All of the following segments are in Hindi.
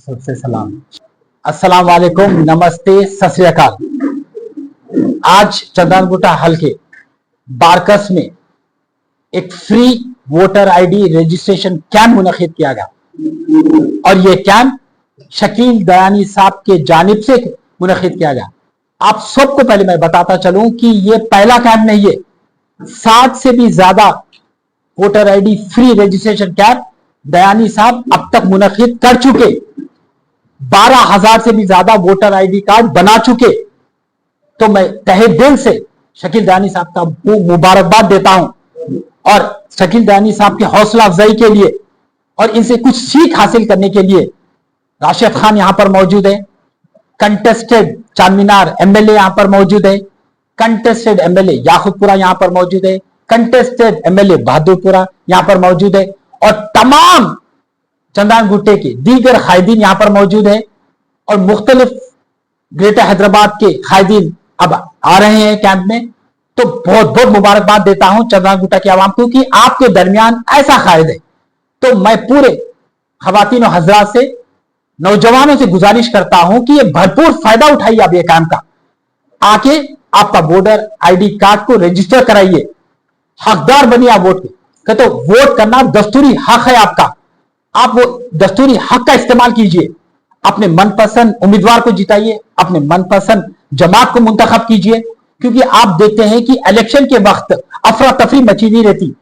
सबसे सलाम। अस्सलाम वालेकुम, नमस्ते, सत श्री अकाल। आज चंद्रानगुटा हल्के बारकस में एक free voter ID registration camp मुनक्किद किया गया और ये कैंप शकील दयानी साहब के जानिब से मुनक्किद किया गया। आप सबको पहले मैं बताता चलूं कि ये पहला कैंप नहीं है, 60 से भी ज्यादा voter ID free registration camp Dayani sahab अब तक मुनक्किद कर चुके, 12,000 से भी ज्यादा वोटर आईडी कार्ड बना चुके। तो मैं तहे दिल से शकील दयानी साहब का मुबारकबाद देता हूं और शकील दयानी साहब की हौसला अफजाई के लिए और इनसे कुछ सीख हासिल करने के लिए राशिद खान यहां पर मौजूद है, कंटेस्टेड चारमीनार एमएलए यहां पर मौजूद है, कंटेस्टेड एमएलए याकूबपुरा यहां पर मौजूद है, कंटेस्टेड एमएलए बहादुरपुरा यहां पर मौजूद है और तमाम चंद्रानगुट्टे के दीगर कायदीन यहां पर मौजूद है और मुख्तलिफ ग्रेटर हैदराबाद के कायदीन अब आ रहे हैं कैंप में। तो बहुत बहुत मुबारकबाद देता हूं चंद्रानगुट्टा की आवाम को कि आपके दरमियान ऐसा कायद है। तो मैं पूरे खवातीन और हजरात से, नौजवानों से गुजारिश करता हूं कि ये भरपूर फायदा उठाइए आप ये कैंप का, आके आपका वोटर आईडी कार्ड को रजिस्टर कराइए, हकदार बनिए आप वोट के। तो वोट करना दस्तूरी हक है आपका, आप वो दस्तूरी हक का इस्तेमाल कीजिए, अपने मनपसंद उम्मीदवार को जिताइए, अपने मनपसंद जमात को मुंतखब कीजिए। क्योंकि आप देखते हैं कि इलेक्शन के वक्त अफरा तफरी मची नहीं रहती,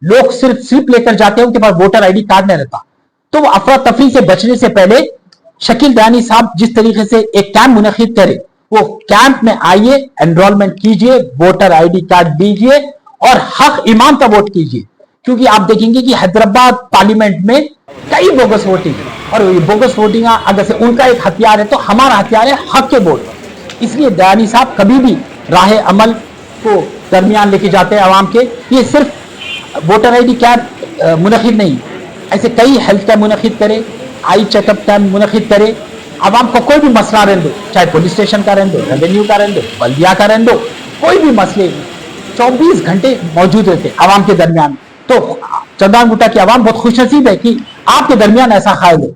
लोग सिर्फ स्लिप लेकर जाते हैं, उनके पास वोटर आईडी कार्ड नहीं रहता। तो वो अफरा तफरी से बचने से पहले शकील दयानी साहब जिस तरीके से एक कैंप मुनक्किद करे, वो कैंप में आइए, एनरोलमेंट कीजिए, वोटर आईडी कार्ड दीजिए और हक ईमान का वोट कीजिए। क्योंकि आप देखेंगे कि हैदराबाद पार्लियामेंट में कई बोगस वोटिंग है और ये बोगस वोटिंग अगर से उनका एक हथियार है तो हमारा हथियार है हक के वोट। इसलिए दयानी साहब कभी भी राह अमल को दरमियान लेके जाते हैं आवाम के। ये सिर्फ वोटर आईडी कैंप मुनक्किद नहीं, ऐसे कई हेल्थ कैंप मुनक्किद करे, आई चेकअप कैंप मुनक्किद करे। आवाम को कोई भी मसला रहने दो, चाहे पुलिस स्टेशन का रहने दो, रेवेन्यू का रहने दो, बल्दिया का रहने दो, कोई भी मसले 24 घंटे मौजूद रहते आवाम के दरमियान। तो चंद्रानगुट्टा की आवाम बहुत खुशनसीब है कि आपके दरमियान ऐसा कायद है।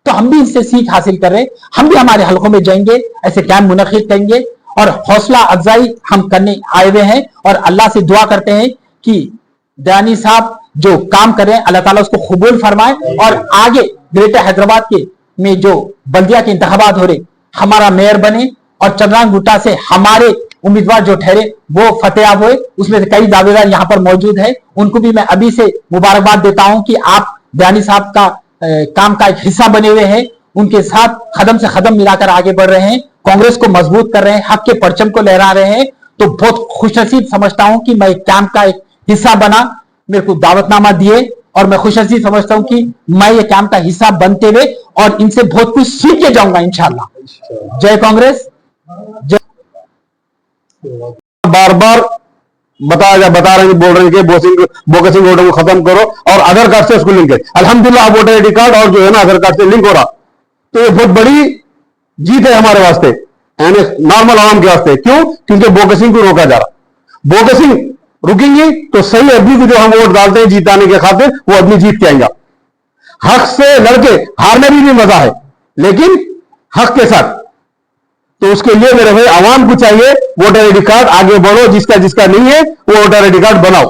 तो हम भी इससे सीख हासिल कर रहे हैं, हम भी हमारे हलकों में जाएंगे, ऐसे कैंप मुनक्किद करेंगे और हौसला अफजाई हम करने आए हुए हैं और अल्लाह से दुआ करते हैं कि दयानी साहब जो काम कर रहे हैं अल्लाह ताला उसको कबूल फरमाए और आगे ग्रेटर हैदराबाद के में जो बल्दिया के इंतखाबात हो रहे, हमारा मेयर बने और चंद्रानगुट्टा से हमारे उम्मीदवार जो ठहरे वो फतेहाब हुए। उसमें से कई दावेदार यहां पर मौजूद है, उनको भी मैं अभी से मुबारकबाद देता हूं कि आप दयानी साहब का काम का एक हिस्सा बने हुए हैं, उनके साथ कदम से कदम मिलाकर आगे बढ़ रहे हैं, कांग्रेस को मजबूत कर रहे हैं, हक के परचम को लहरा रहे हैं। तो बहुत खुशनसीब समझता हूं कि मैं कैंप का एक हिस्सा बना, मेरे को दावतनामा दिए और मैं खुशनसीब समझता हूं कि मैं ये कैंप का हिस्सा बनते हुए और इनसे बहुत कुछ सीख के जाऊंगा इंशाल्लाह। जय कांग्रेस, जय। बार बार बता रहे हैं, बोल रहे हैं कि बोगसिंग वोटर को खत्म करो और आधार कार्ड से उसको लिंक है। अल्हम्दुलिल्लाह वोटर आईडी कार्ड और जो है ना आधार कार्ड से लिंक हो रहा, तो ये बहुत बड़ी जीत है हमारे वास्ते, यानी नॉर्मल आवाम के वास्ते। क्यों? क्योंकि बोगसिंग को रोका जा रहा। बोगसिंग रुकेंगी तो सही आदमी को जो हम वोट डालते हैं जीताने के खातिर, वो आदमी जीत के आएगा। हक से लड़के हारने भी मजा है, लेकिन हक के साथ। तो उसके लिए मेरे भाई आवाम को चाहिए वोटर आईडी कार्ड, आगे बढ़ो, जिसका जिसका नहीं है वो वोटर आईडी कार्ड बनाओ।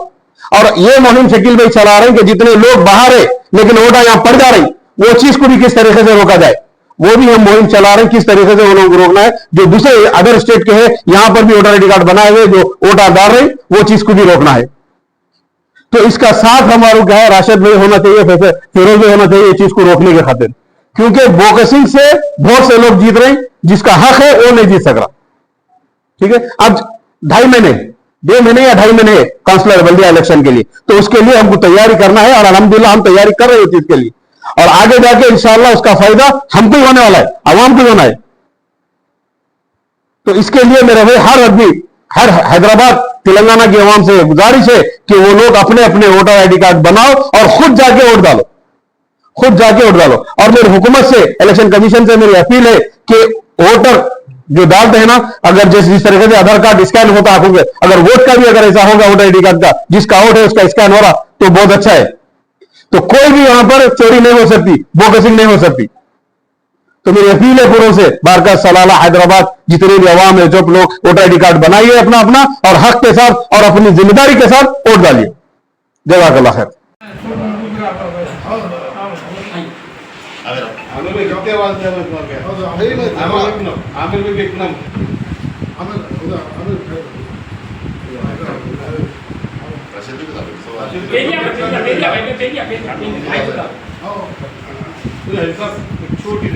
और ये मुहिम शकील भाई चला रहे हैं कि जितने लोग बाहर है लेकिन वोटर यहां पड़ जा रही, वो चीज को भी किस तरीके से रोका जाए, वो भी हम मुहिम चला रहे हैं, किस तरीके से वो लोगों को रोकना है। जो दूसरे अदर स्टेट के हैं यहां पर भी वोटर आईडी कार्ड बनाए हुए जो वोटर डाल रहे, वो चीज को भी रोकना है। तो इसका साथ हमारा क्या है, राशिद भाई होना चाहिए, फिरोज भाई होना चाहिए, ये चीज को रोकने के खातिर। क्योंकि बोगसिंग से बहुत से लोग जीत रहे हैं, जिसका हक है वो नहीं जीत सक रहा। ठीक है, अब 2.5 महीने 2 महीने या 2.5 महीने काउंसलर बल्दिया इलेक्शन के लिए, तो उसके लिए हमको तैयारी करना है और अल्हम्दुलिल्लाह हम तैयारी कर रहे हैं उस चीज के लिए। और आगे जाके इंशाअल्लाह उसका फायदा हमको ही होने वाला है, आवाम को होना है। तो इसके लिए मेरे भाई हर आदमी, हर हैदराबाद तेलंगाना की आवाम से गुजारिश है कि वो लोग अपने अपने वोटर आईडी कार्ड बनाओ और खुद जाके वोट डालो, खुद जाके वोट डालो। और मेरी हुकूमत से, इलेक्शन कमीशन से मेरी अपील है कि वोटर जो डालते हैं ना, अगर जिस तरीके से आधार कार्ड स्कैन होता है, अगर वोट का भी अगर ऐसा होगा वोटर आईडी कार्ड का, जिसका वोट है उसका स्कैन हो रहा, तो बहुत अच्छा है। तो कोई भी यहां पर चोरी नहीं हो सकती, बोगसिंग नहीं हो सकती। तो मेरी अपील है पुरों से, बारका सलाला हैदराबाद जितने भी अवाम है, जो लोग वोटर आईडी कार्ड बनाइए अपना अपना और हक के साथ और अपनी जिम्मेदारी के साथ वोट डालिए। जज़ाकल्लाह खैर। छोटी